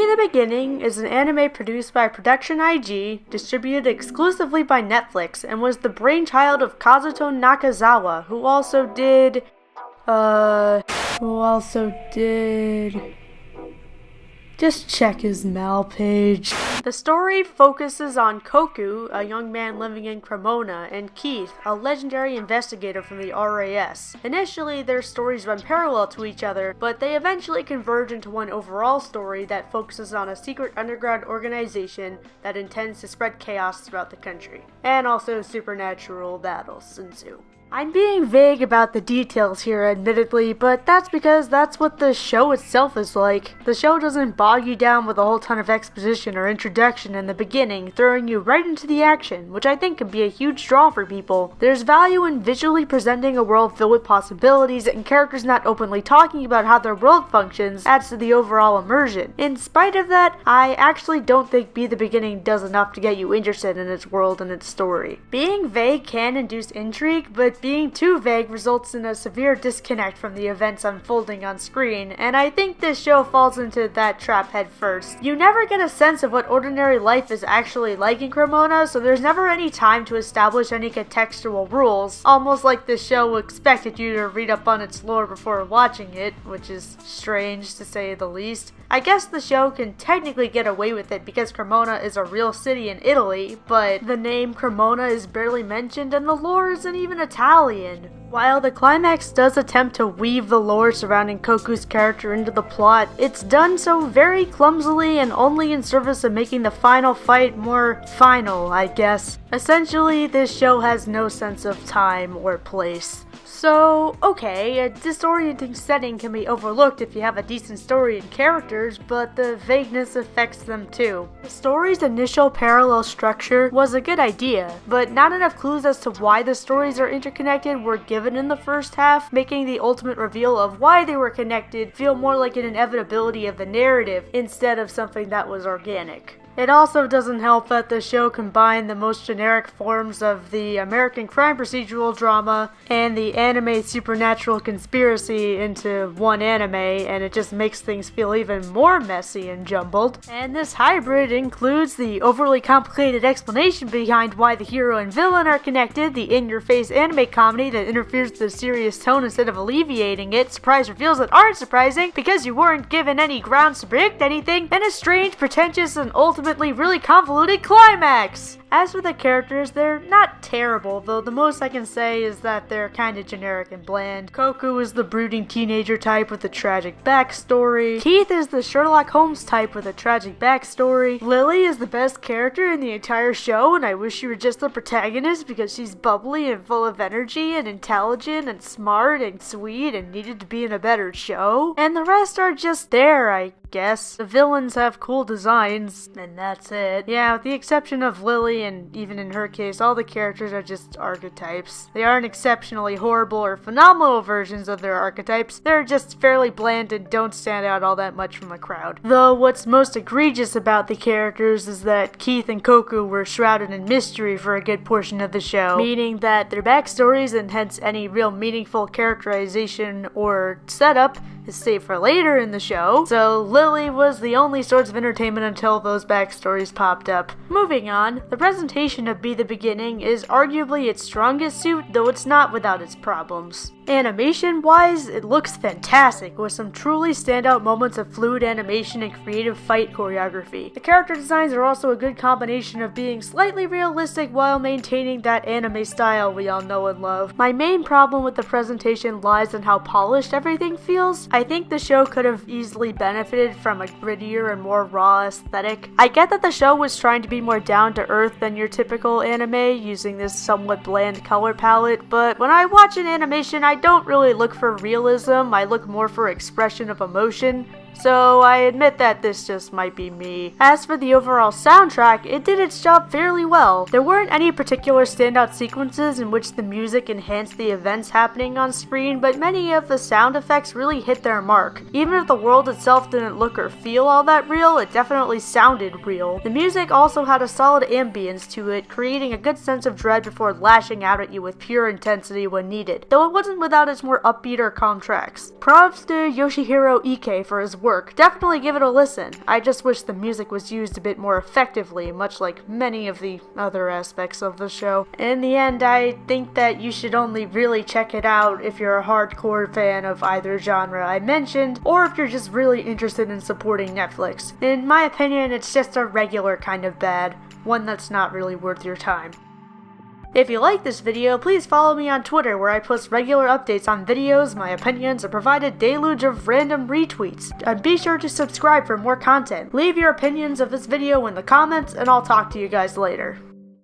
the Beginning is an anime produced by Production IG, distributed exclusively by Netflix, and was the brainchild of Kazuto Nakazawa, who also did... Just check his Mal page. The story focuses on Koku, a young man living in Cremona, and Keith, a legendary investigator from the RAS. Initially, their stories run parallel to each other, but they eventually converge into one overall story that focuses on a secret underground organization that intends to spread chaos throughout the country. And also supernatural battles ensue. I'm being vague about the details here, admittedly, but that's because that's what the show itself is like. The show doesn't bog you down with a whole ton of exposition or introduction in the beginning, throwing you right into the action, which I think can be a huge draw for people. There's value in visually presenting a world filled with possibilities, and characters not openly talking about how their world functions adds to the overall immersion. In spite of that, I actually don't think Be the Beginning does enough to get you interested in its world and its story. Being vague can induce intrigue, but being too vague results in a severe disconnect from the events unfolding on screen, and I think this show falls into that trap head first. You never get a sense of what ordinary life is actually like in Cremona, so there's never any time to establish any contextual rules, almost like the show expected you to read up on its lore before watching it, which is strange to say the least. I guess the show can technically get away with it because Cremona is a real city in Italy, but the name Cremona is barely mentioned and the lore isn't even Italian. While the climax does attempt to weave the lore surrounding Koku's character into the plot, it's done so very clumsily and only in service of making the final fight more final, I guess. Essentially, this show has no sense of time or place. So, okay, a disorienting setting can be overlooked if you have a decent story and characters, but the vagueness affects them too. The story's initial parallel structure was a good idea, but not enough clues as to why the stories are interconnected were given in the first half, making the ultimate reveal of why they were connected feel more like an inevitability of the narrative instead of something that was organic. It also doesn't help that the show combined the most generic forms of the American crime procedural drama and the anime supernatural conspiracy into one anime, and it just makes things feel even more messy and jumbled. And this hybrid includes the overly complicated explanation behind why the hero and villain are connected, the in-your-face anime comedy that interferes with the serious tone instead of alleviating it, surprise reveals that aren't surprising because you weren't given any grounds to predict anything, and a strange, pretentious, and ultimately really convoluted climax! As for the characters, they're not terrible, though the most I can say is that they're kinda generic and bland. Koku is the brooding teenager type with a tragic backstory. Keith is the Sherlock Holmes type with a tragic backstory. Lily is the best character in the entire show, and I wish she were just the protagonist because she's bubbly and full of energy and intelligent and smart and sweet and needed to be in a better show. And the rest are just there, I guess. The villains have cool designs, and that's it. Yeah, with the exception of Lily, and even in her case, all the characters are just archetypes. They aren't exceptionally horrible or phenomenal versions of their archetypes, they're just fairly bland and don't stand out all that much from the crowd. Though what's most egregious about the characters is that Keith and Koku were shrouded in mystery for a good portion of the show, meaning that their backstories and hence any real meaningful characterization or setup is saved for later in the show, so Lily was the only source of entertainment until those backstories popped up. Moving on, the presentation of Be the Beginning is arguably its strongest suit, though it's not without its problems. Animation-wise, it looks fantastic, with some truly standout moments of fluid animation and creative fight choreography. The character designs are also a good combination of being slightly realistic while maintaining that anime style we all know and love. My main problem with the presentation lies in how polished everything feels. I think the show could have easily benefited from a grittier and more raw aesthetic. I get that the show was trying to be more down-to-earth than your typical anime, using this somewhat bland color palette, but when I watch an animation, I don't really look for realism, I look more for expression of emotion. So I admit that this just might be me. As for the overall soundtrack, it did its job fairly well. There weren't any particular standout sequences in which the music enhanced the events happening on screen, but many of the sound effects really hit their mark. Even if the world itself didn't look or feel all that real, it definitely sounded real. The music also had a solid ambience to it, creating a good sense of dread before lashing out at you with pure intensity when needed, though it wasn't without its more upbeat or calm tracks. Props to Yoshihiro Ike for his work, definitely give it a listen. I just wish the music was used a bit more effectively, much like many of the other aspects of the show. In the end, I think that you should only really check it out if you're a hardcore fan of either genre I mentioned, or if you're just really interested in supporting Netflix. In my opinion, it's just a regular kind of bad, one that's not really worth your time. If you like this video, please follow me on Twitter where I post regular updates on videos, my opinions, and provide a deluge of random retweets. And be sure to subscribe for more content. Leave your opinions of this video in the comments, and I'll talk to you guys later.